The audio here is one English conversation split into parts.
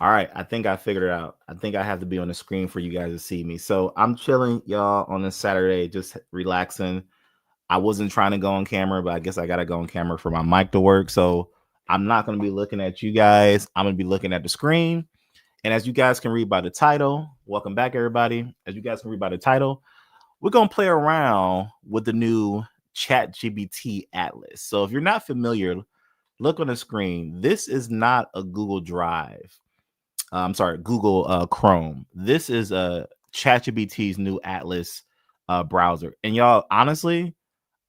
All right, I think I figured it out. I think I have to be on the screen for you guys to see me. So I'm chilling, y'all, on this Saturday, just relaxing. I wasn't trying to go on camera, but I guess I gotta go on camera for my mic to work. So I'm not gonna be looking at you guys. I'm gonna be looking at the screen. And as you guys can read by the title, welcome back, everybody. As you guys can read by the title, we're gonna play around with the new Chatgpt Atlas. So if you're not familiar, look on the screen. This is not a Google Drive. I'm sorry, Google Chrome. This is ChatGPT's new Atlas browser. And y'all, honestly,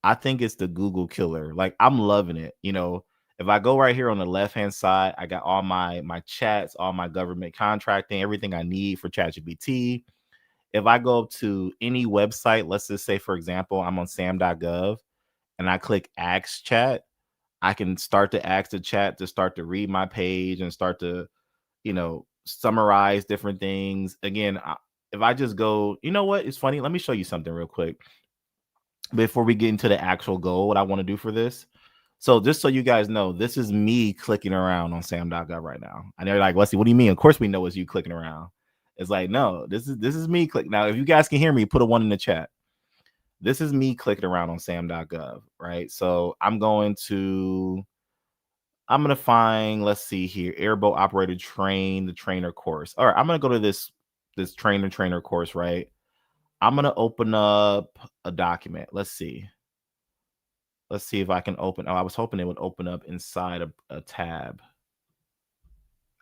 I think it's the Google killer. Like, I'm loving it. You know, if I go right here on the left hand side, I got all my chats, all my government contracting, everything I need for ChatGPT. If I go to any website, let's just say, for example, I'm on Sam.gov and I click Ask Chat, I can start to ask the chat to start to read my page and start to, summarize different things. Again, if I just go, you know what? It's funny. Let me show you something real quick before we get into the actual goal, what I want to do for this. So just so you guys know, this is me clicking around on Sam.gov right now. And they're like, Wesley, what do you mean? Of course we know it's you clicking around. It's like, no, this is me clicking. Now, if you guys can hear me, put a 1 in the chat. This is me clicking around on Sam.gov, right? So I'm going to find, let's see here, airboat operator train, the trainer course. All right, I'm going to go to this trainer course, right? I'm going to open up a document. Let's see. Let's see if I can open. Oh, I was hoping it would open up inside of a tab.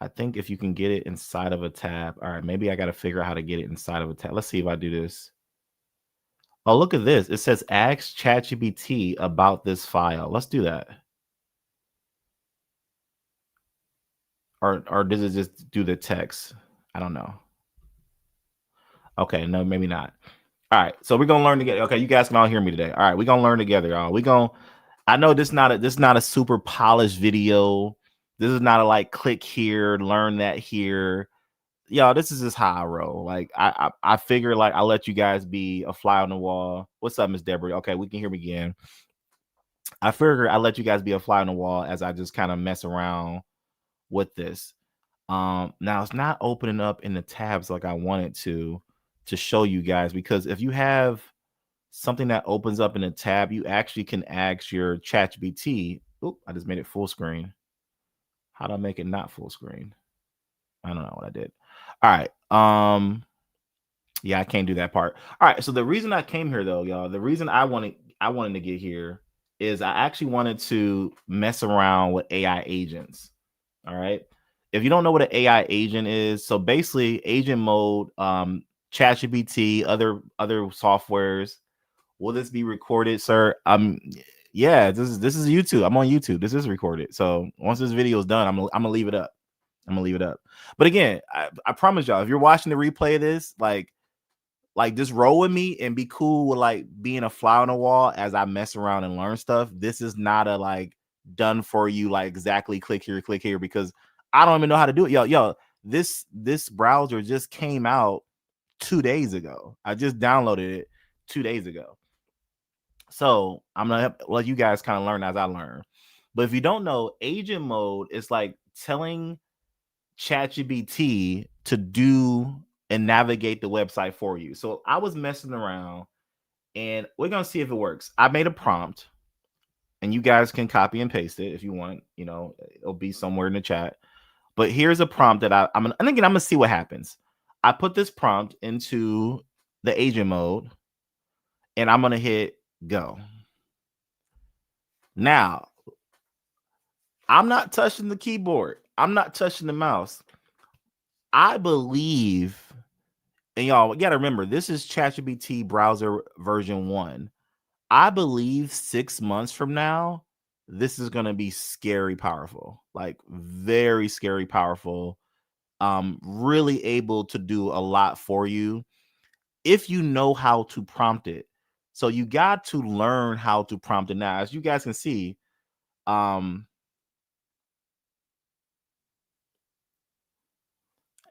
I think if you can get it inside of a tab. All right, maybe I got to figure out how to get it inside of a tab. Let's see if I do this. Oh, look at this. It says ask ChatGPT about this file. Let's do that. Or does it just do the text? I don't know. Okay, no, maybe not. All right, so we're gonna learn together. Okay, you guys can all hear me today. All right, we're gonna learn together, y'all. I know this is not a super polished video. This is not a like click here, learn that here. Y'all, this is just how I roll. Like I figure like I'll let you guys be a fly on the wall. What's up, Miss Deborah? Okay, we can hear me again. I figure I let you guys be a fly on the wall as I just kind of mess around with this. Now it's not opening up in the tabs like I wanted to show you guys, because if you have something that opens up in a tab, you actually can ask your ChatGPT. Oop, I just made it full screen. How do I make it not full screen? I don't know what I did. All right. Yeah, I can't do that part. All right. So the reason I came here though, y'all, the reason I wanted to get here is I actually wanted to mess around with AI agents. All right. If you don't know what an AI agent is, so basically agent mode, ChatGPT, other softwares, will this be recorded, sir? Yeah, this is YouTube. I'm on YouTube. This is recorded. So once this video is done, I'm gonna leave it up. I'm gonna leave it up. But again, I promise y'all, if you're watching the replay of this, like just roll with me and be cool with like being a fly on the wall as I mess around and learn stuff. This is not a like done for you, like exactly click here, because I don't even know how to do it. Yo, this browser just came out 2 days ago. I just downloaded it 2 days ago. So I'm gonna let you guys kind of learn as I learn. But if you don't know, agent mode is like telling ChatGPT to do and navigate the website for you. So I was messing around and we're gonna see if it works. I made a prompt and you guys can copy and paste it if you want. It'll be somewhere in the chat. But here's a prompt that I'm gonna see what happens. I put this prompt into the agent mode and I'm gonna hit go. Now, I'm not touching the keyboard. I'm not touching the mouse. I believe, and y'all got to remember, this is ChatGPT browser version 1. I believe 6 months from now, this is going to be scary powerful, like very scary powerful. Really able to do a lot for you if you know how to prompt it. So you got to learn how to prompt it. Now, as you guys can see,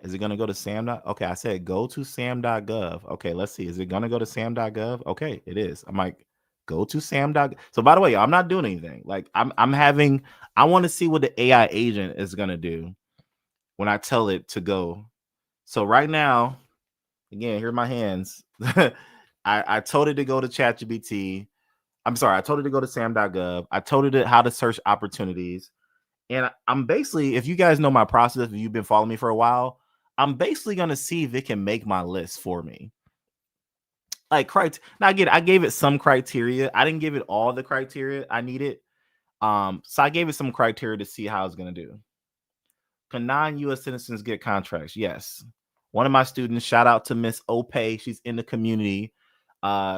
is it going to go to Sam? Okay, I said go to Sam.gov. Okay, let's see. Is it going to go to Sam.gov? Okay, it is. I'm like, go to Sam.gov. So by the way, I'm not doing anything. Like I want to see what the AI agent is going to do. when I tell it to go. So right now, again, here are my hands. I told it to go to ChatGPT. I'm sorry, I told it to go to Sam.gov. I told it how to search opportunities. And I'm basically, if you guys know my process, if you've been following me for a while, I'm basically going to see if it can make my list for me. Like, now again, I gave it some criteria. I didn't give it all the criteria I needed. So I gave it some criteria to see how it's going to do. Can non-U.S. citizens get contracts? Yes. One of my students, shout out to Miss Ope. She's in the community.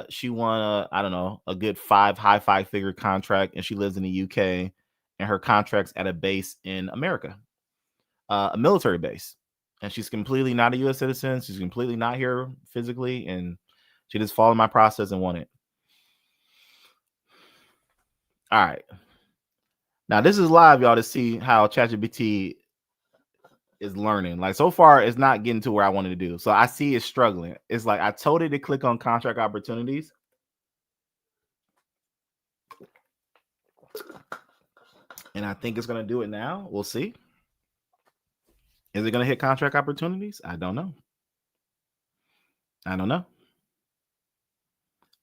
She won a good high five-figure contract, and she lives in the UK. And her contract's at a base in America, a military base. And she's completely not a U.S. citizen. She's completely not here physically, and she just followed my process and won it. All right. Now this is live, y'all, to see how ChatGPT is learning. Like so far, it's not getting to where I wanted to do. So I see it's struggling. It's like I told it to click on contract opportunities. And I think it's going to do it now. We'll see. Is it going to hit contract opportunities? I don't know. I don't know.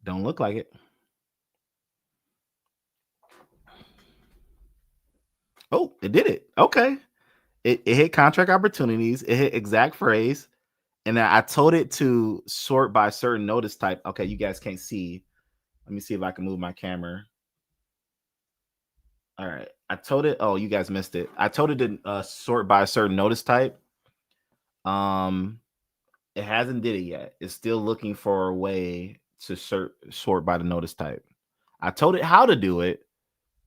Don't look like it. Oh, it did it. Okay. It hit contract opportunities. It hit exact phrase. And I told it to sort by certain notice type. Okay, you guys can't see. Let me see if I can move my camera. All right. I told it. Oh, you guys missed it. I told it to sort by a certain notice type. It hasn't did it yet. It's still looking for a way to sort by the notice type. I told it how to do it,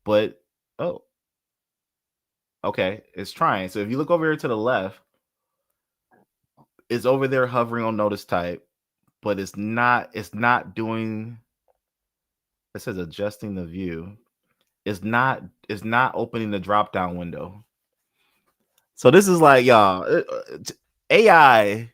but okay, it's trying. So if you look over here to the left, it's over there hovering on notice type, but it's not doing. It says adjusting the view. It's not opening the drop down window. So this is like, y'all, AI.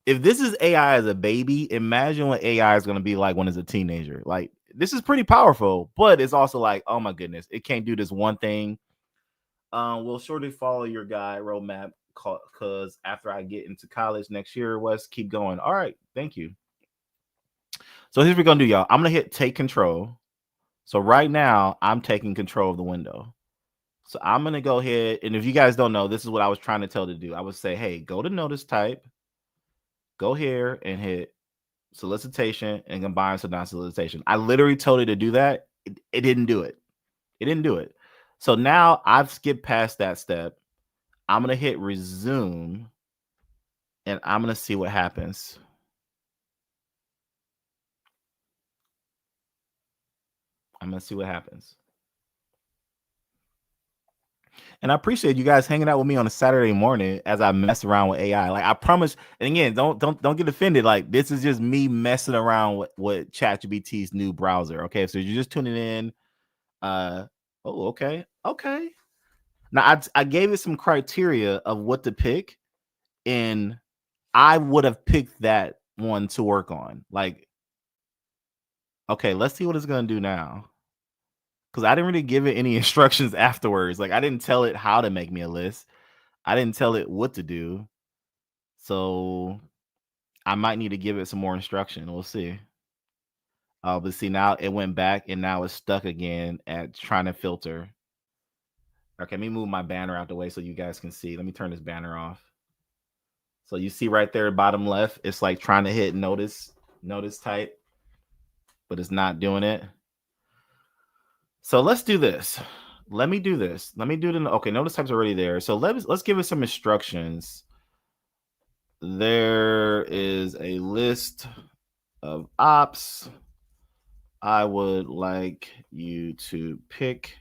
If this is AI as a baby, imagine what AI is going to be like when it's a teenager. Like, this is pretty powerful, but it's also like, oh my goodness, it can't do this one thing. We'll shortly follow your guide roadmap because after I get into college next year, Wes, keep going. All right, thank you. So here's what we're going to do, y'all. I'm going to hit take control. So right now, I'm taking control of the window. So I'm going to go ahead. And if you guys don't know, this is what I was trying to tell it to do. I would say, hey, go to notice type. Go here and hit solicitation and combine to non-solicitation. I literally told it to do that. It didn't do it. It didn't do it. So now I've skipped past that step. I'm going to hit resume and I'm going to see what happens. I'm going to see what happens. And I appreciate you guys hanging out with me on a Saturday morning as I mess around with AI. Like I promise, and again, don't get offended. Like this is just me messing around with ChatGPT's new browser. Okay, so you're just tuning in. Okay. Now I gave it some criteria of what to pick, and I would have picked that one to work on. Like, okay, let's see what it's gonna do now. Because I didn't really give it any instructions afterwards. Like I didn't tell it how to make me a list. I didn't tell it what to do. So I might need to give it some more instruction. We'll see. But see, now it went back and now it's stuck again at trying to filter. Okay, let me move my banner out the way so you guys can see. Let me turn this banner off. So you see right there, bottom left, it's like trying to hit notice type, but it's not doing it. So let's do this. Let me do this. Let me do the okay. Notice type's already there. So let's give it some instructions. There is a list of ops. I would like you to pick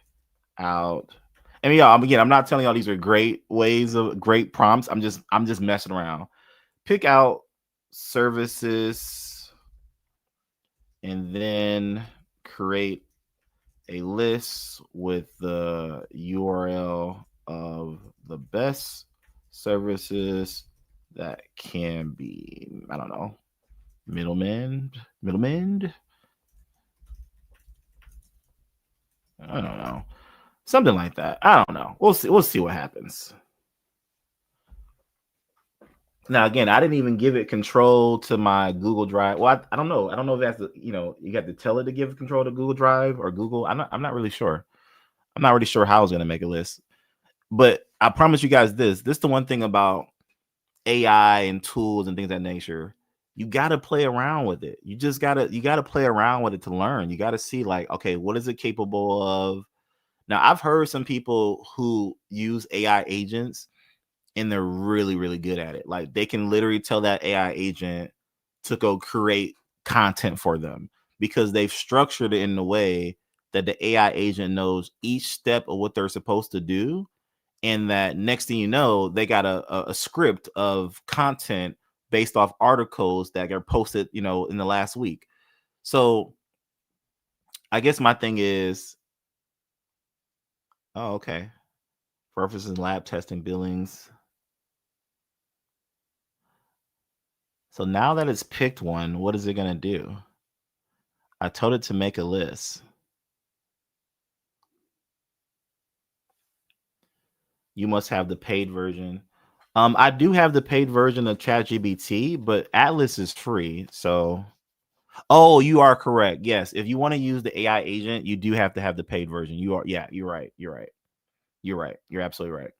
out. And y'all, again, I'm not telling y'all these are great prompts. I'm just messing around. Pick out services and then create a list with the URL of the best services that can be, I don't know, middleman. I don't know. Something like that. I don't know. We'll see what happens. Now again, I didn't even give it control to my Google Drive. Well, I don't know. I don't know if that's you have to tell it to give control to Google Drive or Google. I'm not really sure. I'm not really sure how I was gonna make a list. But I promise you guys this. This is the one thing about AI and tools and things of that nature. You gotta play around with it. You gotta play around with it to learn. You gotta see like, okay, what is it capable of? Now I've heard some people who use AI agents and they're really, really good at it. Like they can literally tell that AI agent to go create content for them because they've structured it in a way that the AI agent knows each step of what they're supposed to do. And that next thing you know, they got a script of content based off articles that are posted, in the last week. So I guess my thing is, oh, okay. References, lab testing, billings. So now that it's picked one, what is it going to do? I told it to make a list. You must have the paid version. I do have the paid version of ChatGPT, but Atlas is free. So, oh, you are correct. Yes, if you want to use the AI agent, you do have to have the paid version. Yeah, you're right. You're right. You're right. You're absolutely right.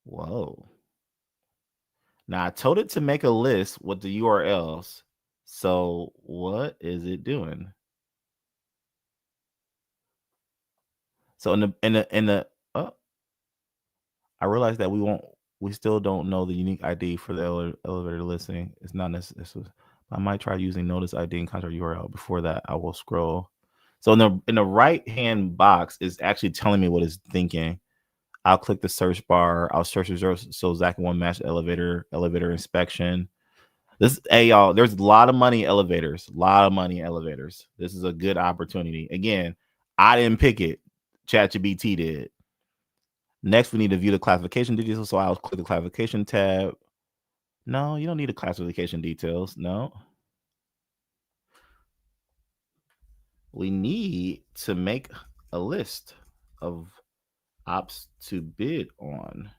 Whoa. Now I told it to make a list with the URLs. So what is it doing? So in the oh, I realized that we still don't know the unique ID for the elevator listing. It's not necessary. I might try using notice ID and contact URL. Before that, I will scroll. So in the right hand box is actually telling me what it's thinking. I'll click the search bar. I'll search results. So exactly one match elevator inspection. Hey y'all, there's a lot of money in elevators. A lot of money in elevators. This is a good opportunity. Again, I didn't pick it. ChatGPT did. Next, we need to view the classification details. So I'll click the classification tab. No, you don't need the classification details. No. We need to make a list of ops to bid on.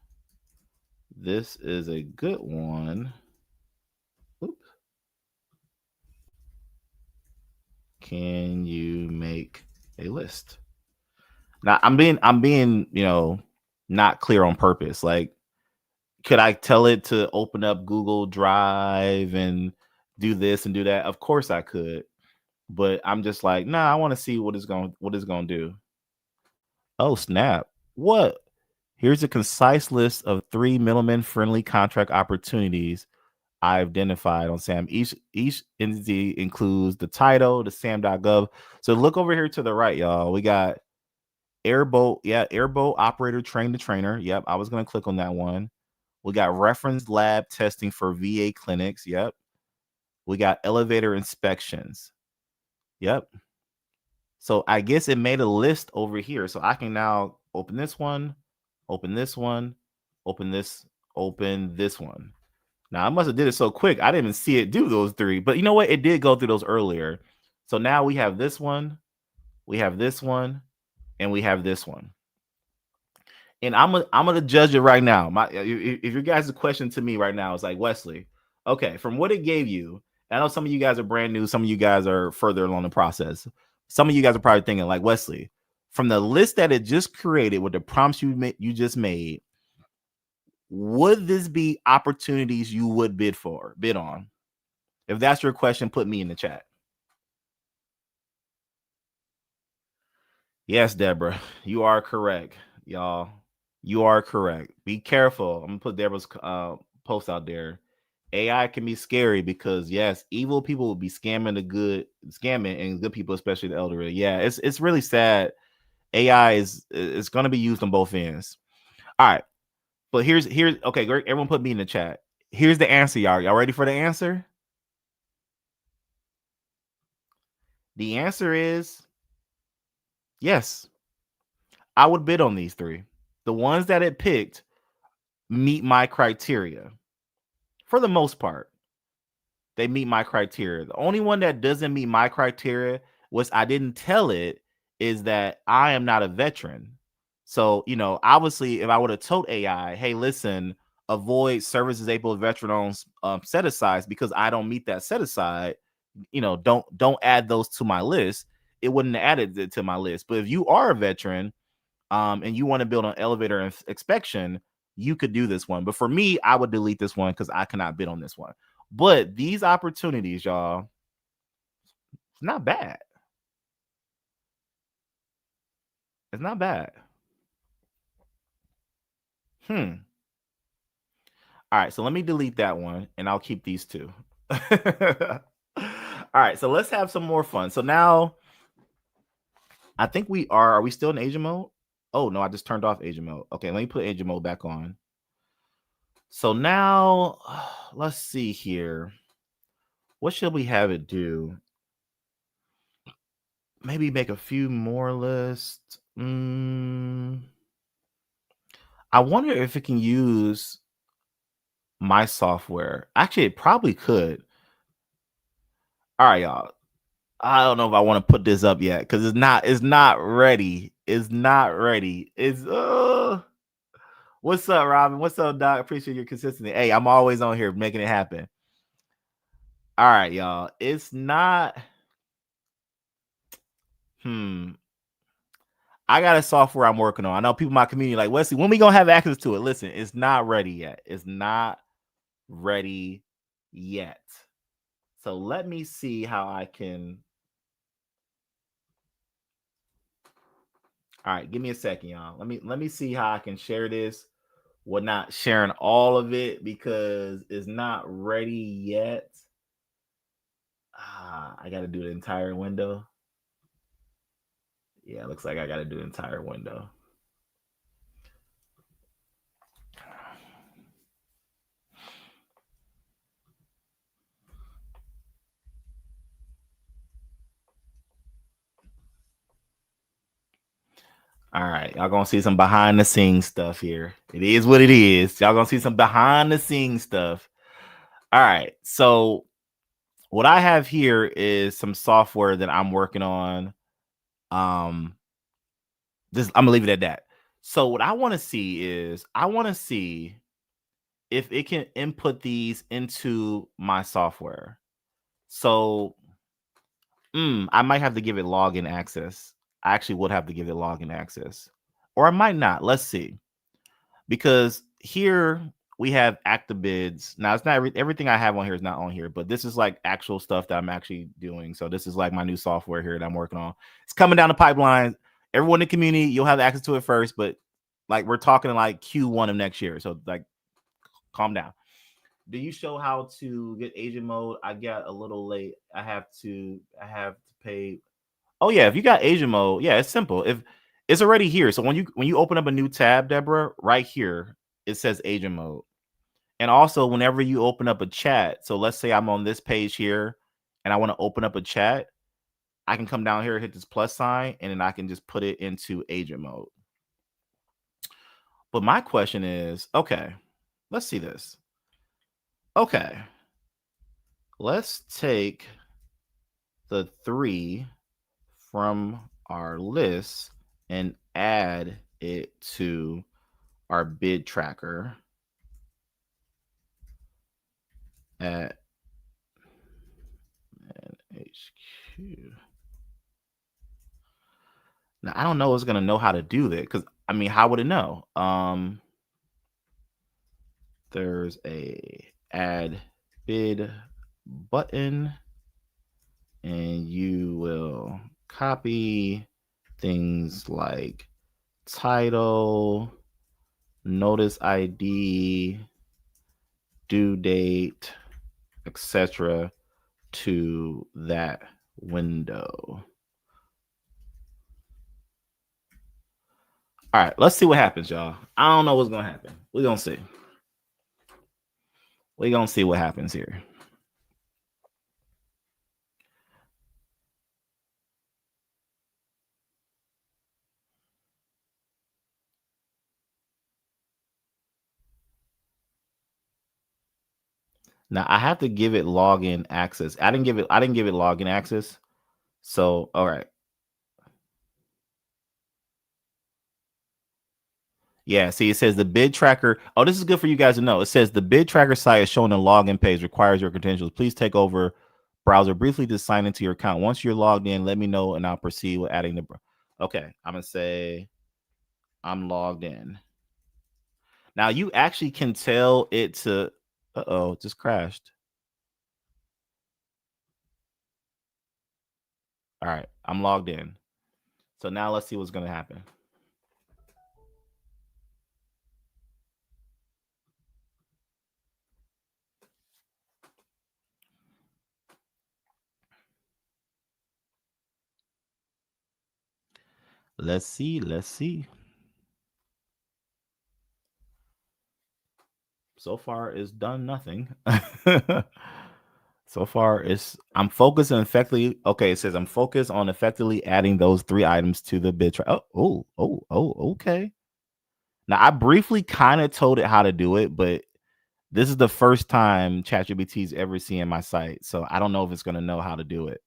This is a good one. Oops. Can you make a list? Now I'm being, not clear on purpose. Like, could I tell it to open up Google Drive and do this and do that? Of course I could. But I'm just like, nah, I want to see what it's going to do. Oh, snap. What? Here's a concise list of 3 middleman friendly contract opportunities I identified on Sam. Each entity includes the title, the Sam.gov. So look over here to the right, y'all. We got airboat, airboat operator train the trainer. Yep, I was gonna click on that one. We got reference lab testing for VA clinics. Yep. We got elevator inspections. Yep. So I guess it made a list over here. So I can now open this one, open this one, open this one. Now I must have did it so quick. I didn't even see it do those 3. But you know what? It did go through those earlier. So now we have this one, we have this one, and we have this one. And I'm gonna judge it right now. If your guys' question to me right now is like, Wesley, okay, from what it gave you, I know some of you guys are brand new, some of you guys are further along the process. Some of you guys are probably thinking like, Wesley, from the list that it just created with the prompts you just made, would this be opportunities you would bid on? If that's your question, put me in the chat. Yes, Deborah, you are correct, y'all. You are correct. Be careful. I'm gonna put Deborah's post out there. AI can be scary because yes, evil people will be scamming and good people, especially the elderly. Yeah, it's really sad. AI is going to be used on both ends. All right, but here's okay. Great, everyone, put me in the chat. Here's the answer, y'all. Y'all ready for the answer? The answer is yes. I would bid on these 3. The ones that it picked meet my criteria for the most part. They meet my criteria. The only one that doesn't meet my criteria was I didn't tell it is that I am not a veteran. So, obviously, if I would have told AI, hey, listen, avoid service disabled veteran owned set asides because I don't meet that set aside, don't add those to my list, it wouldn't have added it to my list. But if you are a veteran, and you want to build an elevator inspection, you could do this one. But for me, I would delete this one because I cannot bid on this one. But these opportunities, y'all, it's not bad. It's not bad. All right, so let me delete that one and I'll keep these two. All right, so let's have some more fun. So now I think are we still in agent mode? Oh no, I just turned off agent mode. Okay, let me put agent mode back on. So now let's see here. What should we have it do? Maybe make a few more lists. I wonder if it can use my software. Actually, it probably could. All right, y'all. I don't know if I want to put this up yet because it's not ready. It's not ready. What's up, Robin? What's up, Doc? Appreciate your consistency. Hey, I'm always on here making it happen. All right, y'all. It's not. I got a software I'm working on. I know people in my community like, Wesley, when we gonna have access to it? Listen, it's not ready yet. It's not ready yet. So let me see how I can. All right, give me a second, y'all. Let me see how I can share this. We're not sharing all of it because it's not ready yet. I got to do the entire window. Yeah, it looks like I got to do the entire window. All right, y'all gonna see some behind the scenes stuff here. It is what it is. Y'all gonna see some behind the scenes stuff. All right, so what I have here is some software that I'm working on. I'm gonna leave it at that. So what I want to see is if it can input these into my software. So I might have to give it login access. I actually would have to give it login access, or I might not. Let's see, because here we have active bids. Now it's not everything I have on here is not on here, but this is like actual stuff that I'm actually doing. So this is like my new software here that I'm working on. It's coming down the pipeline. Everyone in the community, you'll have access to it first, but like we're talking like Q1 of next year. So like, calm down. Do you show how to get agent mode? I got a little late. I have to pay. Oh yeah, if you got agent mode, yeah, it's simple. If it's already here. So when you open up a new tab, Deborah, right here, it says agent mode. And also whenever you open up a chat, so let's say I'm on this page here and I want to open up a chat, I can come down here, hit this plus sign, and then I can just put it into agent mode. But my question is, okay, let's see this. Okay. Let's take the 3 from our list and add it to our bid tracker at HQ. Now I don't know it's gonna know how to do that because I mean, how would it know? There's a add bid button, and you will copy things like title, notice ID, due date, etc. to that window. All right, let's see what happens, y'all. I don't know what's gonna happen. We're gonna see. We're gonna see what happens here. Now I have to give it login access. I didn't give it login access. So all right. Yeah, see, it says the bid tracker. Oh, this is good for you guys to know. It says the bid tracker site is showing a login page, requires your credentials. Please take over browser briefly to sign into your account. Once you're logged in, let me know and I'll proceed with adding the. Okay, I'm gonna say I'm logged in. Now you actually can tell it to. Uh-oh, it just crashed. All right, I'm logged in. So now let's see what's gonna happen. Let's see. Let's see. So far, it's done nothing. So far, I'm focused on effectively. Okay, it says I'm focused on effectively adding those 3 items to the bid track. Okay. Now I briefly kind of told it how to do it, but this is the first time ChatGPT's ever seen my site, so I don't know if it's gonna know how to do it.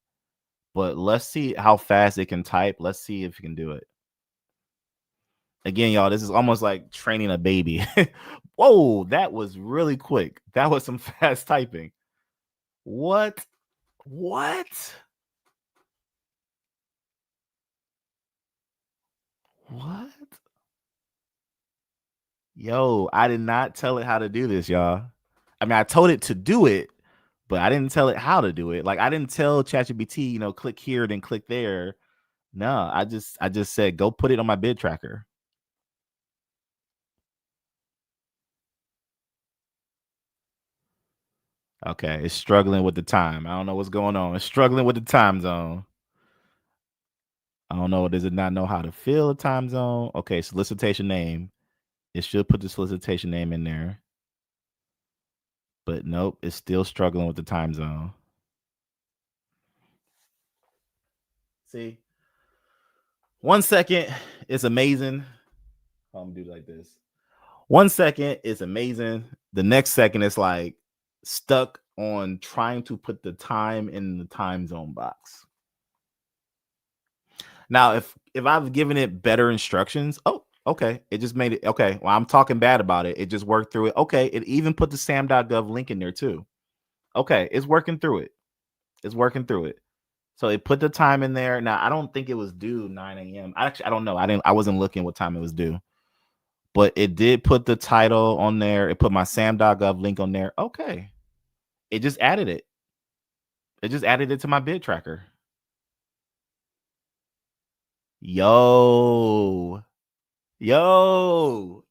But let's see how fast it can type. Let's see if it can do it. Again, y'all, this is almost like training a baby. Whoa, that was really quick. That was some fast typing. What? What? What? Yo, I did not tell it how to do this, y'all. I mean, I told it to do it, but I didn't tell it how to do it. Like I didn't tell ChatGPT, click here, then click there. No, I just said go put it on my bid tracker. Okay, it's struggling with the time. I don't know what's going on. It's struggling with the time zone. I don't know. Does it not know how to fill a time zone? Okay, solicitation name. It should put the solicitation name in there. But nope, it's still struggling with the time zone. See, 1 second is amazing. I'm gonna do like this. 1 second is amazing. The next second is like stuck on trying to put the time in the time zone box. Now, if I've given it better instructions, oh, okay, it just made it okay. Well, I'm talking bad about it. It just worked through it. Okay, it even put the Sam.gov link in there too. Okay, it's working through it. It's working through it. So it put the time in there. Now I don't think it was due 9 a.m. I don't know. I wasn't looking what time it was due. But it did put the title on there. It put my Sam.gov link on there. Okay. It just added it. It just added it to my bid tracker. Yo. Yo.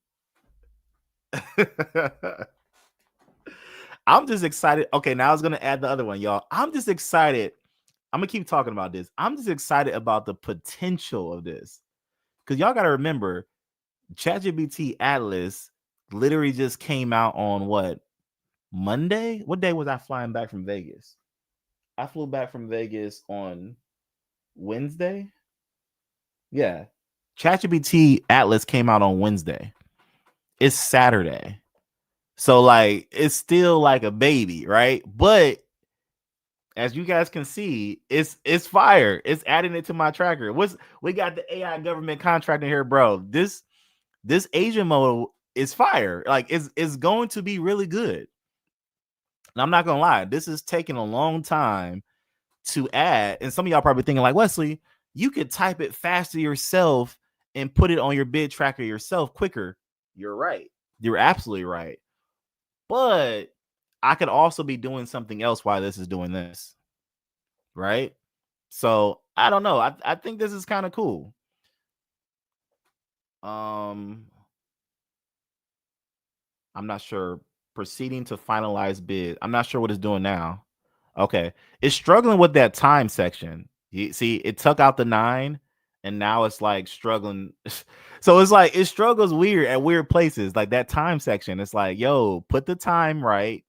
I'm just excited. Okay, now I was gonna add the other one, y'all. I'm just excited. I'm gonna keep talking about this. I'm just excited about the potential of this. Because y'all gotta remember, Chatgpt Atlas literally just came out on what, Monday? What day was I flying back from Vegas? I flew back from Vegas on Wednesday. Yeah. ChatGPT Atlas came out on Wednesday. It's Saturday. So like it's still like a baby, right? But as you guys can see, it's fire. It's adding it to my tracker. We got the AI government contract in here, bro. This Asian mode is fire. Like it's going to be really good. And I'm not gonna lie, this is taking a long time to add. And some of y'all probably thinking, like, Wesley, you could type it faster yourself and put it on your bid tracker yourself quicker. You're right. You're absolutely right. But I could also be doing something else while this is doing this. Right. So I don't know. I think this is kind of cool. Um, I'm not sure. Proceeding to finalize bid. I'm not sure what it's doing now. Okay. It's struggling with that time section. You see, it took out the 9 and now it's like struggling. So it's like it struggles weird at weird places. Like that time section. It's like, yo, put the time right.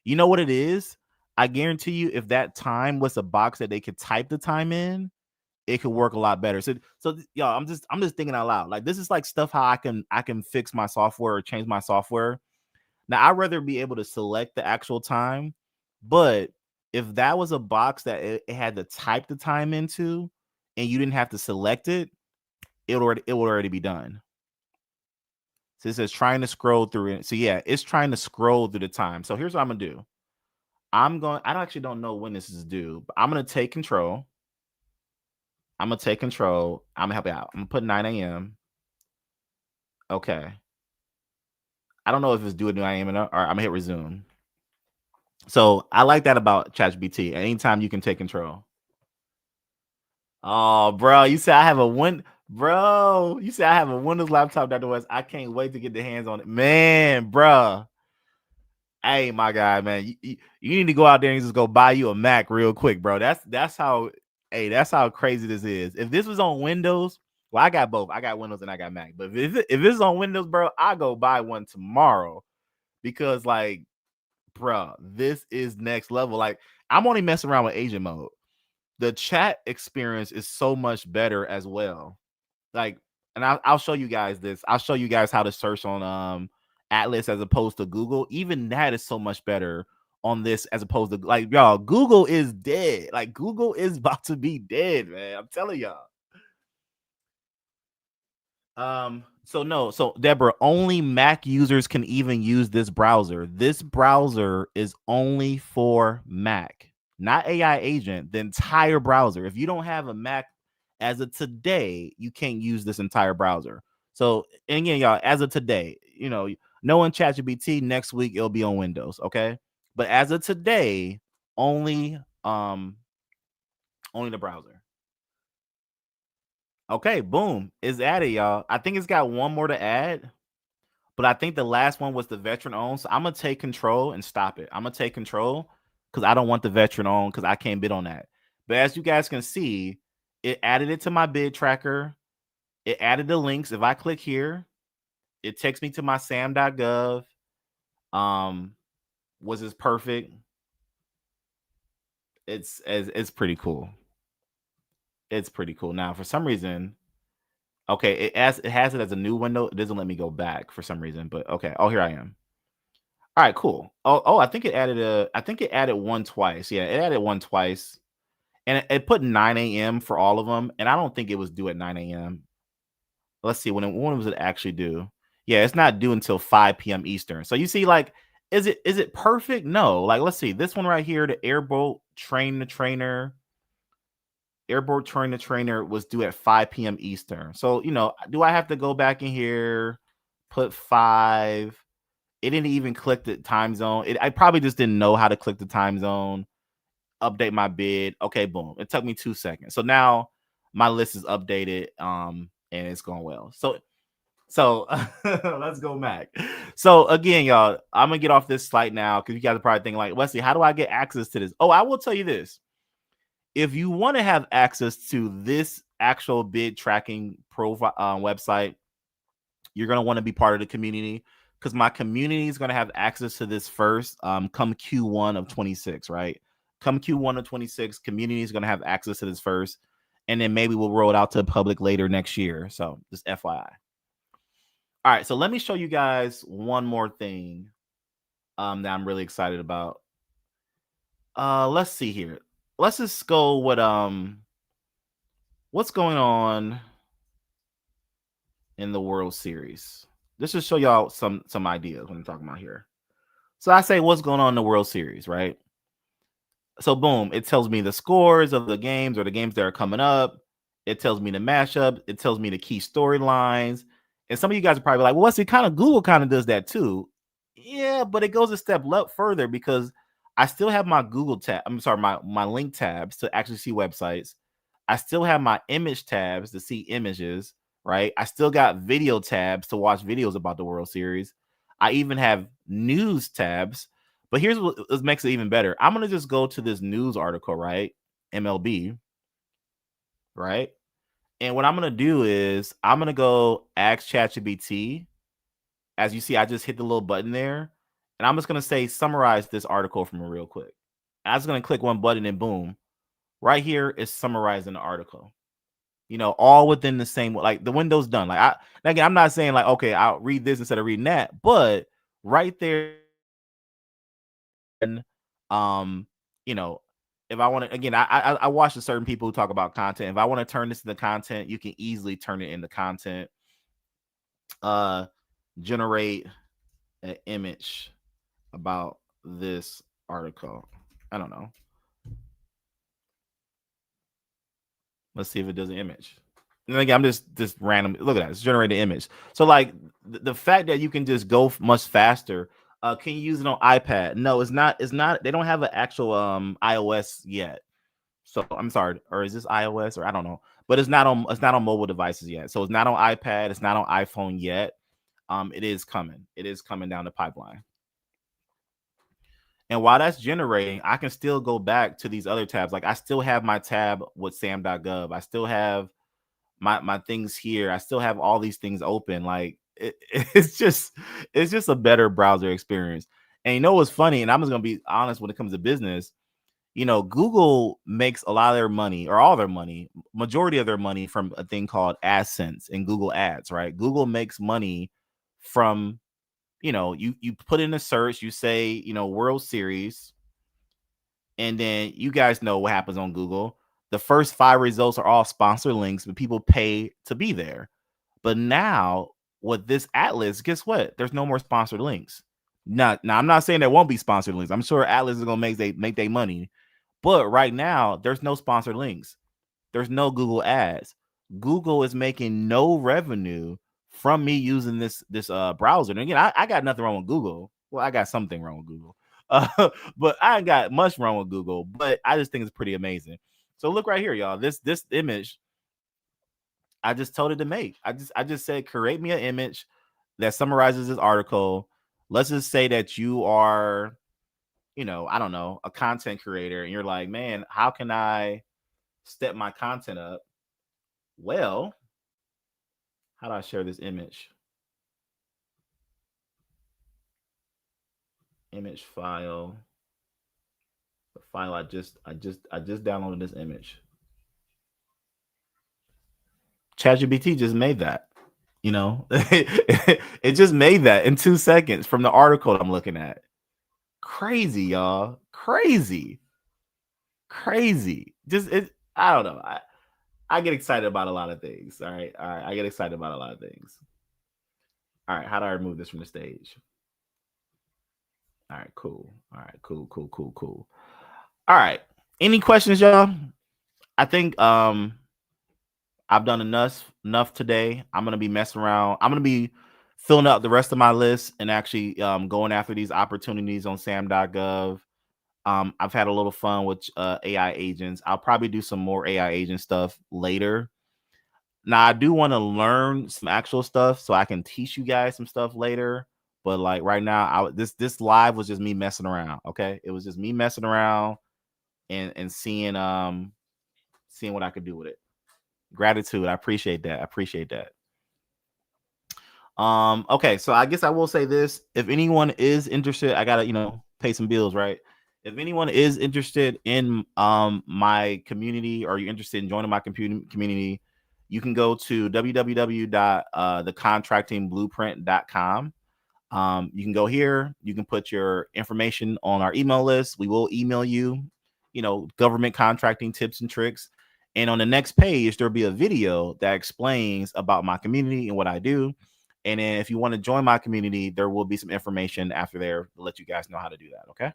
You know what it is? I guarantee you, if that time was a box that they could type the time in, it could work a lot better. So y'all, I'm just thinking out loud. Like this is like stuff how I can fix my software or change my software. Now I'd rather be able to select the actual time, but if that was a box that it had to type the time into and you didn't have to select it, it would already be done. So it says trying to scroll through it. So yeah, it's trying to scroll through the time. So here's what I'm gonna do. I actually don't know when this is due, but I'm gonna take control. I'm gonna take control. I'm gonna help you out. I'm gonna put 9 a.m. Okay. I don't know if it's due at 9 a.m. or I'm gonna hit resume. So I like that about ChatGPT. Anytime you can take control. Oh, bro, you said I have a bro. You said I have a Windows laptop, Dr. West. I can't wait to get the hands on it, man, bro. Hey, my guy, man, you need to go out there and just go buy you a Mac real quick, bro. That's how. Hey, that's how crazy this is. If this was on Windows, well, I got both. I got Windows and I got Mac. But if it's on Windows, bro, I go buy one tomorrow because, like, bro, this is next level. Like, I'm only messing around with agent mode. The chat experience is so much better as well. Like, and I'll show you guys this. I'll show you guys how to search on Atlas as opposed to Google. Even that is so much better on this as opposed to, like, y'all, Google is dead. Like, Google is about to be dead, man. I'm telling y'all. So Deborah, only Mac users can even use this browser. This browser is only for Mac, not AI agent, the entire browser. If you don't have a Mac as of today, you can't use this entire browser. So, and again, y'all, as of today, knowing ChatGPT, next week it'll be on Windows, okay? But as of today, only the browser. Okay, boom, it's added, y'all. I think it's got one more to add, but I think the last one was the veteran owned. So I'm gonna take control and stop it. I'm gonna take control because I don't want the veteran owned because I can't bid on that. But as you guys can see, it added it to my bid tracker. It added the links. If I click here, it takes me to my Sam.gov. Was this perfect? It's pretty cool. It's pretty cool. Now, for some reason, okay, it has it as a new window. It doesn't let me go back for some reason, but okay. Oh, here I am. All right, cool. Oh, I think it added one twice. Yeah, it added one twice. And it put 9 a.m. for all of them. And I don't think it was due at 9 a.m. Let's see, when was it actually due? Yeah, it's not due until 5 p.m. Eastern. So you see, like, is it perfect? No. Like, let's see. This one right here, the Airboat Train the Trainer was due at 5 p.m. Eastern. So, do I have to go back in here, put 5? It didn't even click the time zone. I probably just didn't know how to click the time zone, update my bid. Okay, boom. It took me 2 seconds. So now my list is updated, and it's going well. So let's go Mac. So again, y'all, I'm gonna get off this slide now because you guys are probably thinking, like, Wesley, how do I get access to this? Oh, I will tell you this. If you want to have access to this actual bid tracking profile website, you're going to want to be part of the community because my community is going to have access to this first come Q1 of 26, right? Come Q1 of 26, community is going to have access to this first, and then maybe we'll roll it out to the public later next year. So just FYI. All right, so let me show you guys one more thing that I'm really excited about. Let's see here. Let's just go with what's going on in the World Series. Let's just show y'all some ideas when I'm talking about here. So I say, what's going on in the World Series, right? So boom, it tells me the scores of the games or the games that are coming up. It tells me the matchup. It tells me the key storylines. And some of you guys are probably like, well, what's it kind of Google kind of does that too. Yeah, but it goes a step further because I still have my Google tab. I'm sorry, my link tabs to actually see websites. I still have my image tabs to see images, right? I still got video tabs to watch videos about the World Series. I even have news tabs. But here's what makes it even better. I'm going to just go to this news article, right? MLB, right? And what I'm going to do is I'm going to go ask ChatGPT. As you see, I just hit the little button there. And I'm just going to say, summarize this article for me real quick. I'm just going to click one button and boom. Right here is summarizing the article. All within the same, like the window's done. Like again, I'm not saying like, okay, I'll read this instead of reading that, but right there, and if I want to, again, I watch certain people who talk about content. If I want to turn this into content, you can easily turn it into content. generate an image about this article. I don't know. Let's see if it does an image. And again, I'm just random. Look at that. It's generated image. So like the fact that you can just go much faster. Can you use it on iPad? No, it's not. It's not. They don't have an actual iOS yet. So I'm sorry, or is this iOS or I don't know, but it's not on mobile devices yet. So it's not on iPad, it's not on iPhone yet. It is coming. It is coming down the pipeline. And while that's generating, I can still go back to these other tabs. Like I still have my tab with Sam.gov. I still have my things here. I still have all these things open. Like it's just a better browser experience. And you know what's funny? And I'm just gonna be honest when it comes to business. Google makes a lot of their money or all their money, majority of their money from a thing called AdSense and Google Ads, right? Google makes money from, you put in a search, you say, World Series, and then you guys know what happens on Google. The first 5 results are all sponsor links, but people pay to be there. But now with this Atlas, guess what? There's no more sponsored links. Now I'm not saying there won't be sponsored links. I'm sure Atlas is gonna make their money. But right now, there's no sponsored links. There's no Google ads. Google is making no revenue from me using this browser. And again, I got nothing wrong with Google. Well, I got something wrong with Google. But I ain't got much wrong with Google. But I just think it's pretty amazing. So look right here, y'all. This image, I just told it to make. I just said create me an image that summarizes this article. Let's just say that you are, I don't know, a content creator, and you're like, man, how can I step my content up? Well, how do I share this image? Image file. The file I just downloaded this image. Chatgpt just made that. It just made that in 2 seconds from the article I'm looking at. Crazy, y'all. Crazy. Just I don't know. I get excited about a lot of things. All right. I get excited about a lot of things. All right. How do I remove this from the stage? All right, cool. All right, cool. All right. Any questions, y'all? I think I've done enough today. I'm gonna be messing around. I'm gonna be filling out the rest of my list and actually going after these opportunities on Sam.gov. I've had a little fun with AI agents. I'll probably do some more AI agent stuff later. Now I do want to learn some actual stuff so I can teach you guys some stuff later. But like right now, this live was just me messing around. Okay, it was just me messing around and seeing what I could do with it. Gratitude, I appreciate that. Okay, so I guess I will say this: if anyone is interested, I gotta pay some bills, right? If anyone is interested in my community, or you're interested in joining my community, you can go to www.thecontractingblueprint.com. You can go here. You can put your information on our email list. We will email you, government contracting tips and tricks. And on the next page, there'll be a video that explains about my community and what I do. And then if you want to join my community, there will be some information after there to let you guys know how to do that. Okay.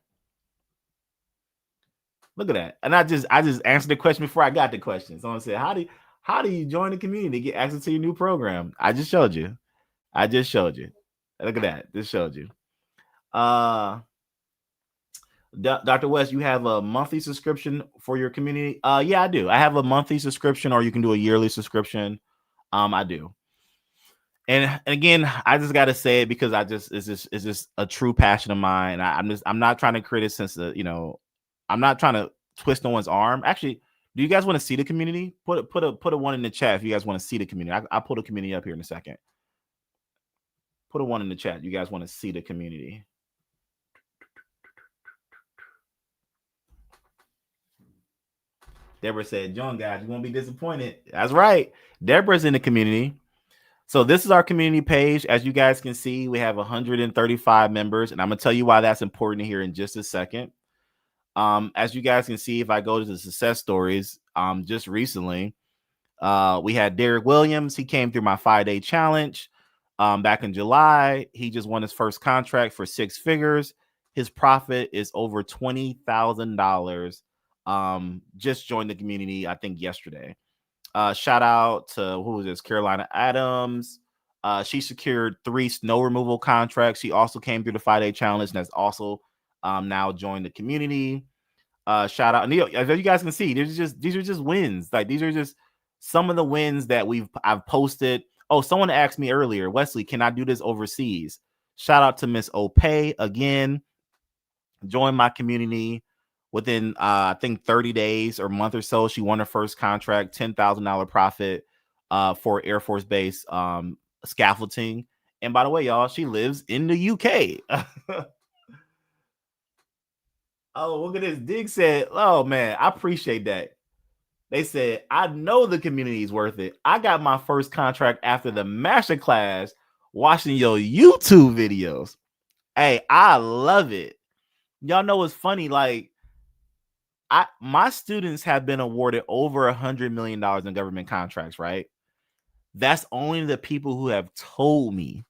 Look at that. And I just answered the question before I got the question. Someone said, how do you join the community to get access to your new program? I just showed you. Look at that. This showed you. Dr. West, you have a monthly subscription for your community? Yeah, I do. I have a monthly subscription, or you can do a yearly subscription. I do. And again, I just got to say it because it's just a true passion of mine. I'm not trying to create a sense of, I'm not trying to twist no one's arm. Actually, do you guys want to see the community? Put a one in the chat if you guys want to see the community. I'll put a community up here in a second. Put a one in the chat. You guys want to see the community. Deborah said, John, guys, you won't be disappointed. That's right. Deborah's in the community. So this is our community page. As you guys can see, we have 135 members, and I'm going to tell you why that's important here in just a second. As you guys can see, if I go to the success stories, just recently, we had Derek Williams. He came through my 5-day challenge. back in July. He just won his first contract for 6 figures. His profit is over $20,000. Just joined the community, I think, yesterday. Shout out to who was this? Carolina Adams. She secured 3 snow removal contracts. She also came through the 5-day challenge and has also now joined the community. Shout out, Neil. As you guys can see, these are just wins. Like, these are just some of the wins that I've posted. Oh, someone asked me earlier, Wesley, can I do this overseas? Shout out to Miss Opay again. Join my community within I think 30 days or a month or so. She won her first contract, $10,000 profit for Air Force Base scaffolding. And by the way, y'all, she lives in the UK. Oh, look at this. Dig said, oh man, I appreciate that. They said, I know the community is worth it. I got my first contract after the masterclass watching your YouTube videos. Hey, I love it. Y'all know what's funny? Like, my students have been awarded over $100 million in government contracts, right? That's only the people who have told me.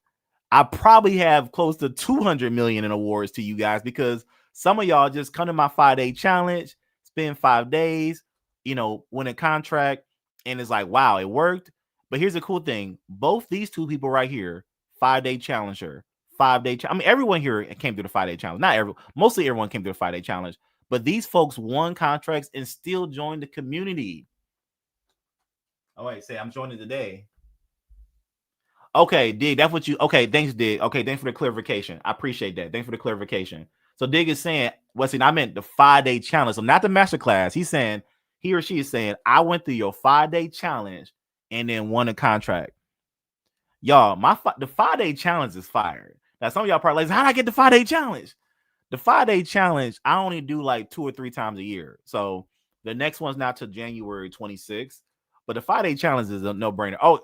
I probably have close to 200 million in awards to you guys, because some of y'all just come to my 5-day challenge, spend 5 days, win a contract, and it's like, wow, it worked. But here's the cool thing. Both these two people right here, 5-day challenger, 5-day. I mean, everyone here came through the 5-day challenge. Mostly everyone came through the 5-day challenge. But these folks won contracts and still joined the community. Oh, wait, say I'm joining today. Okay, Dig, that's what you. Okay, thanks, Dig. Okay, thanks for the clarification. I appreciate that. Thanks for the clarification. So Dig is saying, Wesley, I meant the 5-day challenge. So not the masterclass. He's saying, he or she is saying, I went through your 5-day challenge and then won a contract. Y'all, the 5-day challenge is fired. Now, some of y'all probably like, how did I get the 5-day challenge? The 5-day challenge, I only do like 2 or 3 times a year. So the next one's not till January 26th. But the 5-day challenge is a no-brainer. Oh,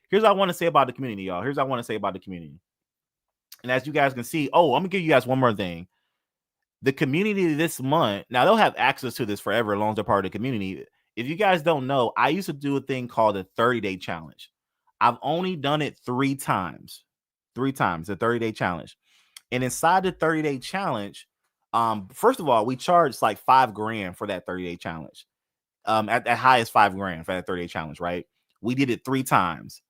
here's what I want to say about the community, y'all. Here's what I want to say about the community. And as you guys can see, I'm going to give you guys one more thing. The community this month, now they'll have access to this forever as long as they're part of the community. If you guys don't know, I used to do a thing called a 30-day challenge. I've only done it 3 times. 3 times, the 30-day challenge. And inside the 30-day challenge, first of all, we charged like $5,000 for that 30-day challenge. At highest $5,000 for that 30-day challenge, right? We did it 3 times.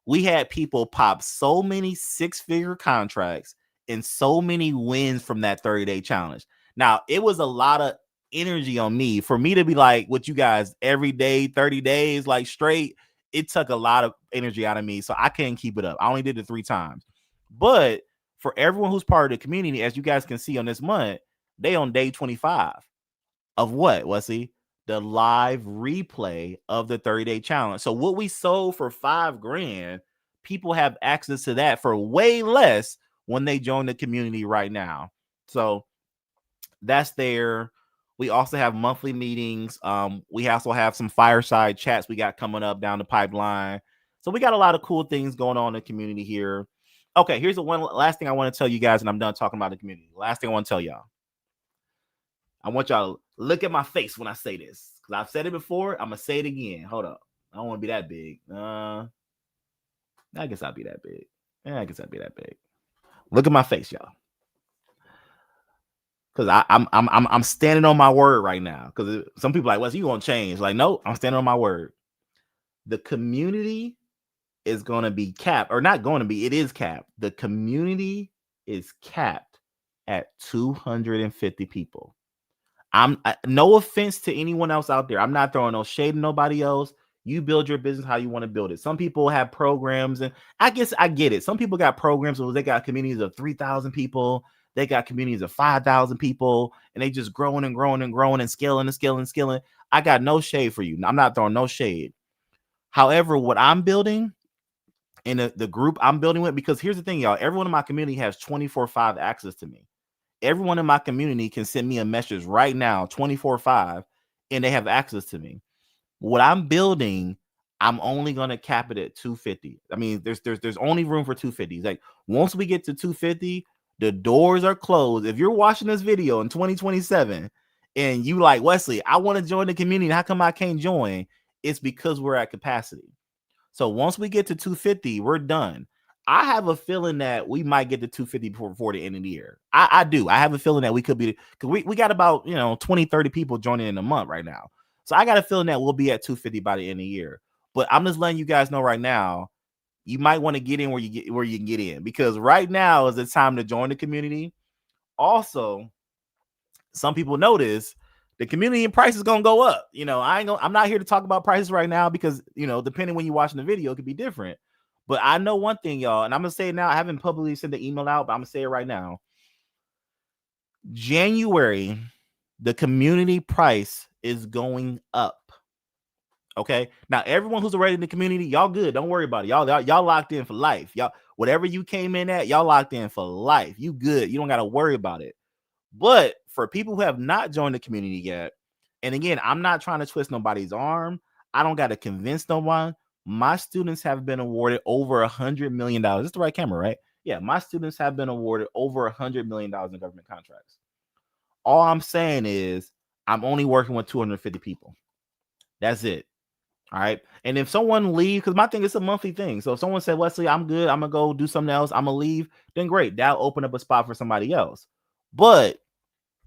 We had people pop so many 6-figure contracts and so many wins from that 30-day challenge. Now, it was a lot of energy on me for me to be like with you guys every day, 30 days, like straight. It took a lot of energy out of me, so I couldn't keep it up. I only did it 3 times. But for everyone who's part of the community, as you guys can see on this month, they on day 25 of what, Wesley? The live replay of the 30-day challenge. So what we sold for $5,000, people have access to that for way less when they join the community right now. So that's there. We also have monthly meetings. We also have some fireside chats we got coming up down the pipeline. So we got a lot of cool things going on in the community here. Okay, here's the one last thing I want to tell you guys, and I'm done talking about the community. Last thing I want to tell y'all. I want y'all to look at my face when I say this, because I've said it before. I'm going to say it again. Hold up. I don't want to be that big. I guess I'll be that big. Yeah, I guess I'll be that big. Look at my face, y'all. Because I'm standing on my word right now. Because some people are like, what's you going to change? Like, no, I'm standing on my word. The community is going to be capped, or not going to be, it is capped. The community is capped at 250 people. I'm no offense to anyone else out there. I'm not throwing no shade to nobody else. You build your business how you want to build it. Some people have programs, and I guess I get it. Some people got programs where they got communities of 3,000 people. They got communities of 5,000 people, and they just growing and growing and growing and scaling and scaling and scaling. I got no shade for you. I'm not throwing no shade. However, what I'm building and the group I'm building with, because here's the thing, y'all. Everyone in my community has 24/5 access to me. Everyone in my community can send me a message right now, 24/5, and they have access to me. What I'm building, I'm only going to cap it at 250. I mean, there's only room for 250. Like, once we get to 250, the doors are closed. If you're watching this video in 2027 and you like, Wesley, I want to join the community, how come I can't join? It's because we're at capacity. So once we get to 250, we're done. I have a feeling that we might get to 250 before the end of the year. I do. I have a feeling that we could be, because we got about 20, 30 people joining in a month right now. So I got a feeling that we'll be at 250 by the end of the year. But I'm just letting you guys know right now, you might want to get in where you can get in, because right now is the time to join the community. Also, some people notice the community and price is gonna go up. I'm not here to talk about prices right now, because depending when you're watching the video, it could be different. But I know one thing, y'all, and I'm gonna say it now. I haven't publicly sent the email out, but I'm gonna say it right now. January, the community price is going up. Okay. Now, everyone who's already in the community, y'all good. Don't worry about it. Y'all locked in for life. Y'all, whatever you came in at, y'all locked in for life. You good. You don't got to worry about it. But for people who have not joined the community yet, and again, I'm not trying to twist nobody's arm. I don't got to convince no one. My students have been awarded over $100 million. This is the right camera, right? Yeah, my students have been awarded over $100 million in government contracts. All I'm saying is I'm only working with 250 people. That's it. All right. And if someone leaves, because my thing is a monthly thing. So if someone said, Wesley, I'm good, I'm going to go do something else, I'm going to leave, then great. That'll open up a spot for somebody else. But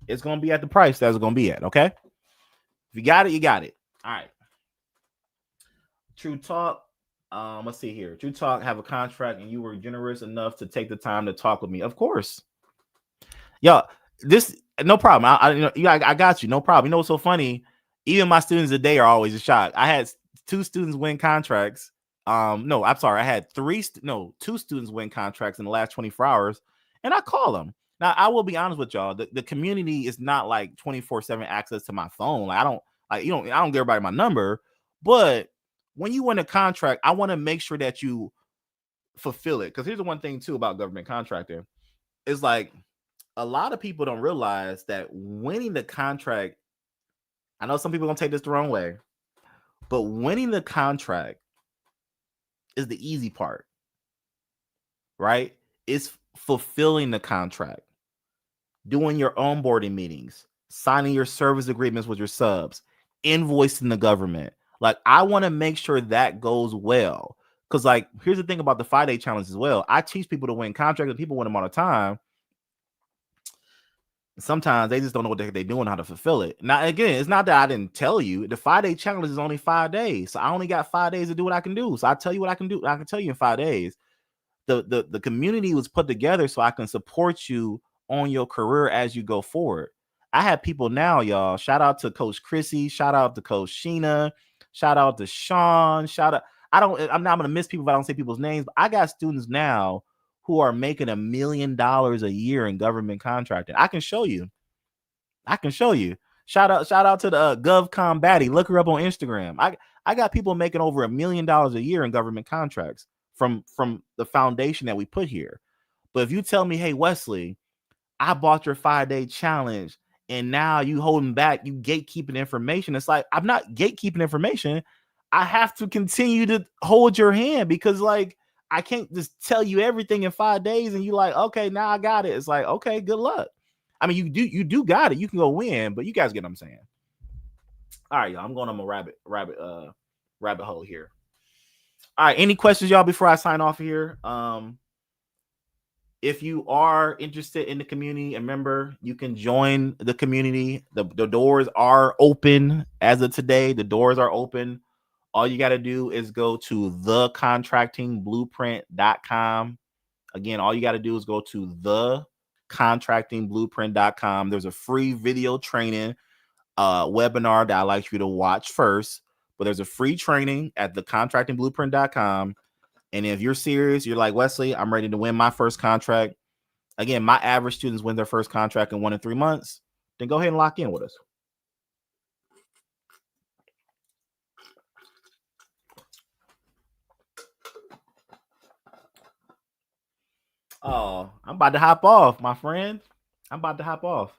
it's going to be at the price that's going to be at. Okay. If you got it, you got it. All right. True Talk. Let's see here. True Talk have a contract, and you were generous enough to take the time to talk with me. Of course. Yo, this, no problem. I got you. No problem. You know what's so funny? Even my students today are always a shock. I had 2 students win contracts. No, I'm sorry. I had two students win contracts in the last 24 hours, and I call them. Now, I will be honest with y'all. The community is not like 24/7 access to my phone. Like, I don't give everybody my number. But when you win a contract, I want to make sure that you fulfill it. Because here's the one thing too about government contracting. It's like a lot of people don't realize that winning the contract, I know some people are going to take this the wrong way, but winning the contract is the easy part, right? It's fulfilling the contract, doing your onboarding meetings, signing your service agreements with your subs, invoicing the government. Like, I want to make sure that goes well. Because, like, here's the thing about the 5-day challenge as well. I teach people to win contracts, and people win them all the time. Sometimes they just don't know what they're doing, how to fulfill it. Now, again, it's not that I didn't tell you. The 5-day challenge is only 5 days. So I only got 5 days to do what I can do. So I tell you what I can do. I can tell you in 5 days. The community was put together so I can support you on your career as you go forward. I have people now, y'all. Shout out to Coach Chrissy. Shout out to Coach Sheena. Shout out to Sean. I'm not going to miss people if I don't say people's names, but I got students now who are making $1 million a year in government contracting. I can show you. Shout out to the GovCom baddie. Look her up on Instagram. I got people making over $1 million a year in government contracts from the foundation that we put here. But if you tell me, hey, Wesley, I bought your 5-day challenge and now you holding back, you gatekeeping information. It's like, I'm not gatekeeping information. I have to continue to hold your hand, because like, I can't just tell you everything in 5 days and you like, okay, now I got it. It's like, okay, good luck. I mean, you do got it. You can go win, but you guys get what I'm saying. All right, y'all. I'm going on a rabbit hole here. All right, any questions, y'all, before I sign off here? If you are interested in the community, and remember, you can join the community. The doors are open as of today. The doors are open. All you got to do is go to thecontractingblueprint.com. Again, all you got to do is go to thecontractingblueprint.com. There's a free video training webinar that I'd like you to watch first. But there's a free training at thecontractingblueprint.com. And if you're serious, you're like, Wesley, I'm ready to win my first contract. Again, my average students win their first contract in 1 to 3 months. Then go ahead and lock in with us. Oh, I'm about to hop off, my friend. I'm about to hop off.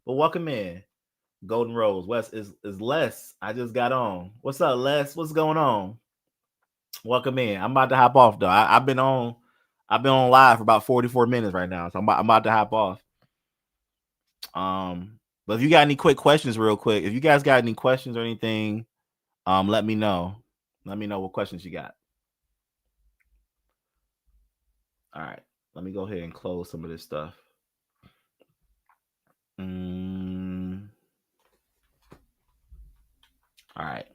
But welcome in. Golden Rose. Wes is Les. I just got on. What's up, Les? What's going on? Welcome in. I'm about to hop off though. I've been on live for about 44 minutes right now. So I'm about to hop off. But if you got any quick questions, real quick, if you guys got any questions or anything, let me know. Let me know what questions you got. All right. Let me go ahead and close some of this stuff. All right.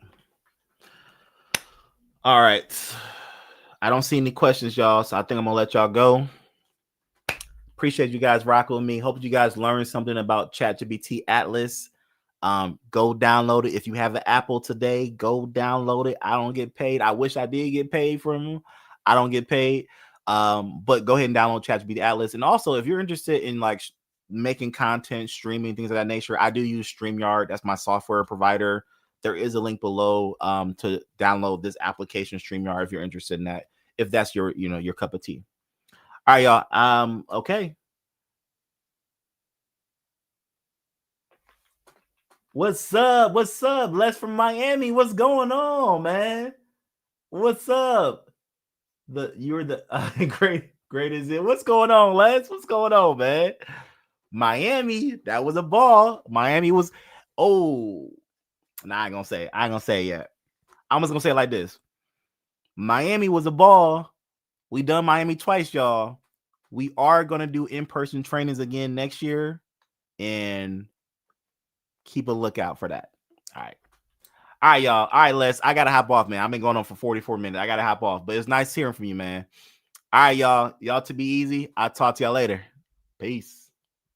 All right. I don't see any questions, y'all. So I think I'm going to let y'all go. Appreciate you guys rocking with me. Hope you guys learned something about Chatgpt Atlas. Go download it. If you have an Apple today, go download it. I don't get paid. I wish I did get paid from them. I don't get paid. But go ahead and download Chatgpt Atlas. And also, if you're interested in like making content, streaming, things of that nature, I do use StreamYard. That's my software provider. There is a link below to download this application, StreamYard, if you're interested in that, if that's your, your cup of tea. All right, y'all. Okay. What's up? What's up? Les from Miami. What's going on, man? What's up? You're the great is it? What's going on, Les? What's going on, man? Miami, that was a ball. Miami was I ain't gonna say it yet. I'm just gonna say it like this. Miami was a ball. We done Miami twice, y'all. We are gonna do in-person trainings again next year, and keep a lookout for that. All right, y'all. All right, Les. I gotta hop off, man. I've been going on for 44 minutes. I gotta hop off, but it's nice hearing from you, man. All right, y'all. Y'all to be easy. I'll talk to y'all later. Peace.